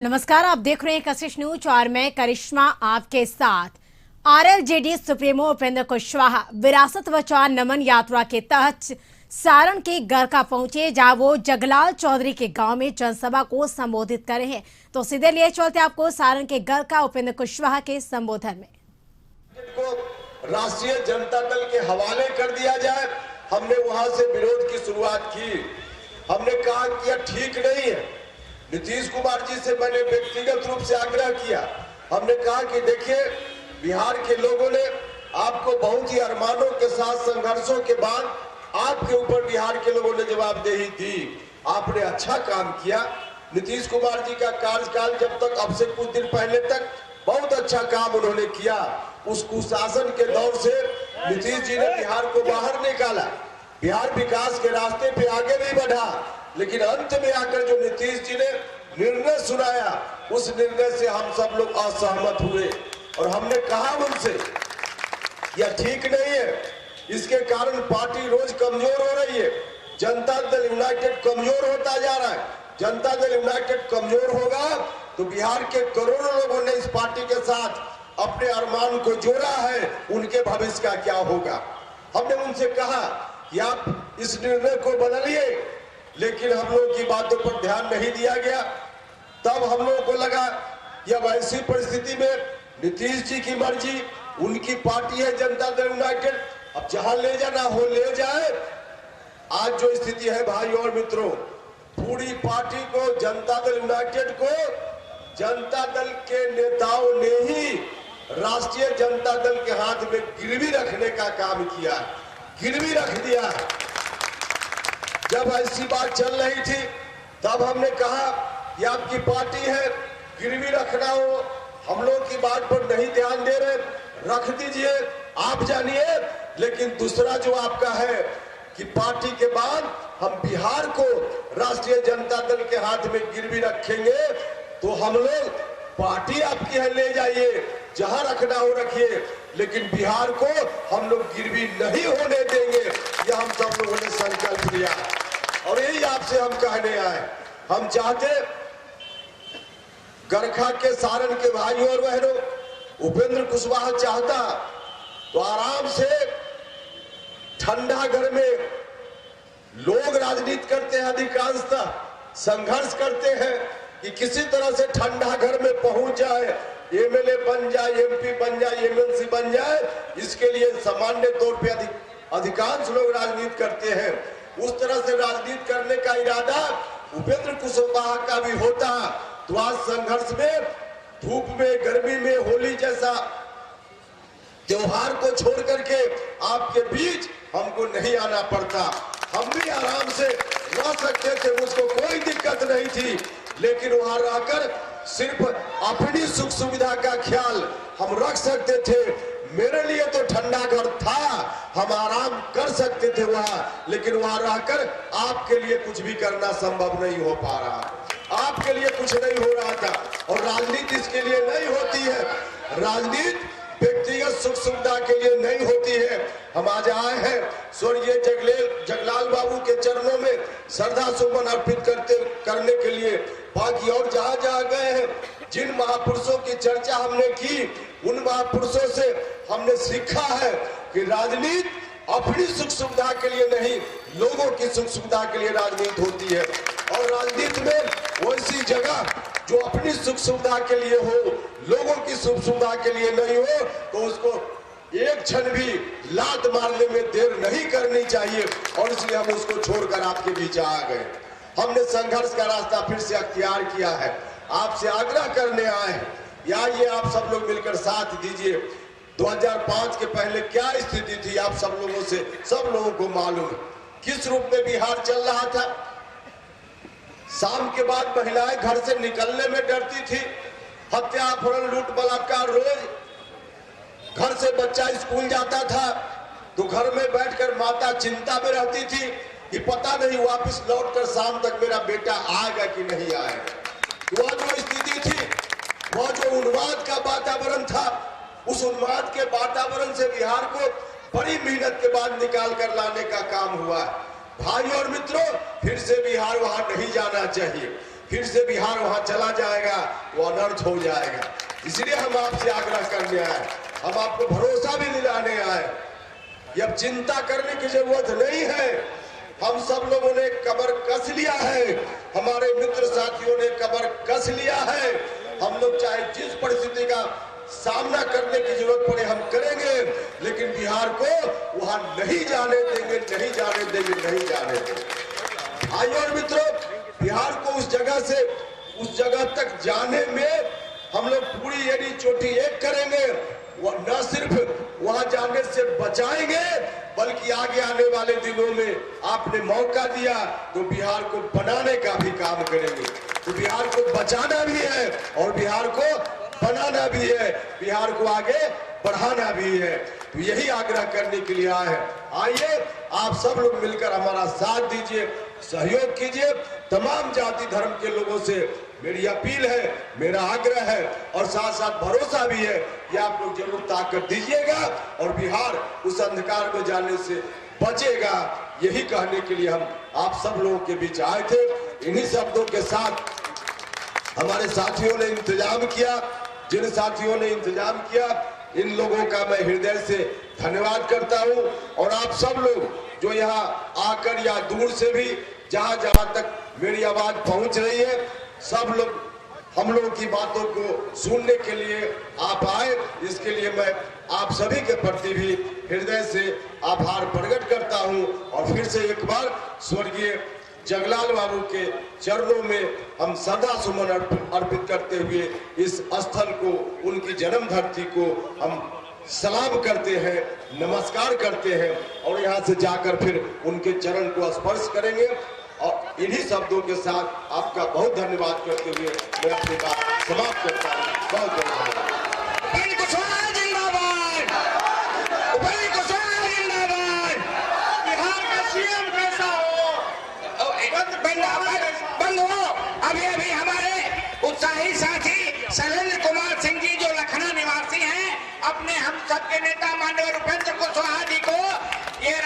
नमस्कार, आप देख रहे हैं कशिश न्यूज और मैं करिश्मा आपके साथ। आरएलजेडी सुप्रीमो उपेंद्र कुशवाहा विरासत बचाओ नमन यात्रा के तहत सारण के गरखा पहुंचे, जहां वो जगलाल चौधरी के गांव में जनसभा को संबोधित कर रहे हैं। तो सीधे लिए चलते आपको सारण के गरखा उपेंद्र कुशवाहा के संबोधन में। राष्ट्रीय जनता दल के हवाले कर दिया जाए, हमने वहां से विरोध की शुरुआत की। हमने कहा कि यह ठीक नहीं है। नीतीश कुमार जी से मैंने व्यक्तिगत रूप से आग्रह किया। हमने कहा कि देखिए, बिहार के लोगों ने आपको बहुत ही अरमानों के साथ संघर्षों के बाद आपके ऊपर बिहार के लोगों ने जवाबदेही दी। आपने अच्छा काम किया। नीतीश कुमार जी का कार्यकाल जब तक अब से कुछ दिन पहले तक बहुत अच्छा काम उन्होंने किया। उस कुशासन के दौर से नीतीश जी ने बिहार को बाहर निकाला। बिहार विकास के रास्ते पे आगे भी बढ़ा, लेकिन अंत में आकर जो नीतीश जी ने निर्णय सुनाया, उस निर्णय से हम सब लोग असहमत हुए और हमने कहा उनसे यह ठीक नहीं है। इसके कारण पार्टी रोज कमजोर हो रही है। जनता दल यूनाइटेड कमजोर होता जा रहा है। जनता दल यूनाइटेड कमजोर होगा तो बिहार के करोड़ों लोगों ने इस पार्टी के साथ अपने अरमान को जोड़ा है, उनके भविष्य का क्या होगा। हमने उनसे कहा कि आप इस निर्णय को बदलिए, लेकिन हम लोगों की बातों पर ध्यान नहीं दिया गया। तब हम लोगों को लगा कि अब ऐसी परिस्थिति में नीतीश जी की मर्जी, उनकी पार्टी है जनता दल यूनाइटेड, अब जहां ले जाना हो ले जाए। आज जो स्थिति है भाई और मित्रों, पूरी पार्टी को, जनता दल यूनाइटेड को, जनता दल के नेताओं ने ही राष्ट्रीय जनता दल के हाथ में गिरवी रखने का काम किया, गिरवी रख दिया। जब ऐसी बात चल रही थी तब हमने कहा कि आपकी पार्टी है, गिरवी रखना हो, हम लोग की बात पर नहीं ध्यान दे रहे, रख दीजिए, आप जानिए। लेकिन दूसरा जो आपका है कि पार्टी के बाद हम बिहार को राष्ट्रीय जनता दल के हाथ में गिरवी रखेंगे, तो हम लोग पार्टी आपकी है, ले जाइए, जहां रखना हो रखिए, लेकिन बिहार को हम लोग गिरवी नहीं होने देंगे। यह हम सब लोगों ने संकल्प लिया और यही आपसे हम कहने आए। हम चाहते गरखा के सारण के भाइयों और बहनों, उपेंद्र कुशवाहा चाहता तो आराम से ठंडा घर में लोग राजनीति करते हैं, अधिकांशतः संघर्ष करते हैं कि किसी तरह से ठंडा घर में पहुंच जाए, एमएलए बन जाए, एमपी बन जाए, एमएलसी बन जाए। इसके लिए सामान्य तौर पे अधिकांश लोग राजनीति करते हैं। उस तरह से राजनीति करने का इरादा उपेंद्र कुशवाहा का भी होता तो आज संघर्ष में, धूप में, गर्मी में, होली जैसा त्योहार को छोड़ करके आपके बीच हमको नहीं आना पड़ता। हम भी आराम से रह सकते थे, मुझको कोई दिक्कत नहीं थी, लेकिन वहां रहकर सिर्फ अपनी सुख सुविधा का ख्याल हम रख सकते थे। मेरे लिए तो ठंडा घर था, हम आराम कर सकते थे वहां, लेकिन वहां रहकर आपके लिए कुछ भी करना संभव नहीं हो पा रहा, आपके लिए कुछ नहीं हो रहा था। और राजनीति इसके लिए नहीं होती है, राजनीति व्यक्तिगत सुख सुविधा के लिए नहीं होती है। हम आज आए हैं स्वर्गीय जगलाल बाबू के चरणों में श्रद्धा सुमन अर्पित करने के लिए। बाकी और जहां जहां गए हैं, जिन महापुरुषों की चर्चा हमने की, उन महापुरुषों से हमने सीखा है कि राजनीति अपनी सुख सुविधा के लिए नहीं, लोगों की सुख सुविधा के लिए राजनीति होती है। और राजनीति में वैसी जगह जो अपनी सुख सुविधा के लिए हो, लोगों की सुख सुविधा के लिए नहीं हो, तो उसको एक क्षण भी लात मारने में देर नहीं करनी चाहिए। और इसलिए हम उसको छोड़कर आपके बीच आ गए। हमने संघर्ष का रास्ता फिर से अख्तियार किया है। आपसे आग्रह करने आए हैं, या ये आप सब लोग मिलकर साथ दीजिए। 2005 के पहले क्या स्थिति थी आप सब लोगों से, सब लोगों को मालूम है किस रूप में बिहार चल रहा था। शाम के बाद महिलाएं घर से निकलने में डरती थी, हत्या, अपहरण, लूट, बलात्कार रोज। घर से बच्चा स्कूल जाता था तो घर में बैठकर माता चिंता में रहती थी कि पता नहीं वापस लौटकर शाम तक मेरा बेटा आएगा कि नहीं आएगा। वह जो स्थिति थी, वह जो उन्माद का वातावरण था, उस उन्माद के वातावरण से बिहार को बड़ी मेहनत के बाद निकाल कर लाने का काम हुआ है। भाई और मित्रों, फिर से बिहार वहां नहीं जाना चाहिए, फिर से बिहार वहां चला जाएगा, वो अनर्थ हो जाएगा। इसलिए हम आपसे आग्रह करने आए, हम आपको भरोसा भी दिलाने आए। ये अब चिंता करने की जरूरत नहीं है। हम सब लोगों ने कमर कस लिया है, हमारे मित्र साथियों ने कमर कस लिया है। हम लोग चाहे जिस परिस्थिति का सामना करने की जरूरत पड़े हम करेंगे, लेकिन बिहार को वहां नहीं जाने देंगे, नहीं जाने देंगे, नहीं जाने देंगे। भाइयों और मित्रों, बिहार को उस जगह से उस जगह तक जाने में हम लोग पूरी एड़ी चोटी एक करेंगे। न सिर्फ वहां जाने से बचाएंगे, बल्कि आगे आने वाले दिनों में आपने मौका दिया तो बिहार को बनाने का भी काम करेंगे। तो बिहार को बचाना भी है और बिहार को बनाना भी है, बिहार को आगे बढ़ाना भी है। तो यही आग्रह करने के लिए आए हैं। आइए आप सब लोग मिलकर हमारा साथ दीजिए, सहयोग कीजिए। तमाम जाति धर्म के लोगों से मेरी अपील है, मेरा आग्रह है और साथ साथ भरोसा भी है कि आप लोग जरूर ताकत दीजिएगा और बिहार उस अंधकार में जाने से बचेगा। यही कहने के लिए हम आप सब लोगों के बीच आए थे। इन्हीं शब्दों के साथ हमारे साथियों ने इंतजाम किया, जिन साथियों ने इंतजाम किया, इन लोगों का मैं हृदय से धन्यवाद करता हूं। और आप सब लोग जो यहाँ आकर या दूर से भी जहां जहां तक मेरी आवाज पहुंच रही है, सब लोग हम लोगों की बातों को सुनने के लिए आप आए, इसके लिए मैं आप सभी के प्रति भी हृदय से आभार प्रकट करता हूं। और फिर से एक बार स्वर्गीय जगलाल बाबू के चरणों में हम श्रद्धा सुमन अर्पित करते हुए इस स्थल को, उनकी जन्म धरती को हम सलाम करते हैं, नमस्कार करते हैं और यहाँ से जाकर फिर उनके चरण को स्पर्श करेंगे। और इन्हीं शब्दों के साथ आपका बहुत धन्यवाद करते हुए मैं अपनी बात समाप्त करता हूँ। बहुत बहुत धन्यवाद। बिहार का सीएम कैसा हो, बंद हो। अभी अभी हमारे उत्साही साथी शैलेंद्र कुमार सिंह जी जो लखनऊ निवासी हैं, अपने हम सबके नेता माननीय उपेंद्र कुशवाहा जी को ये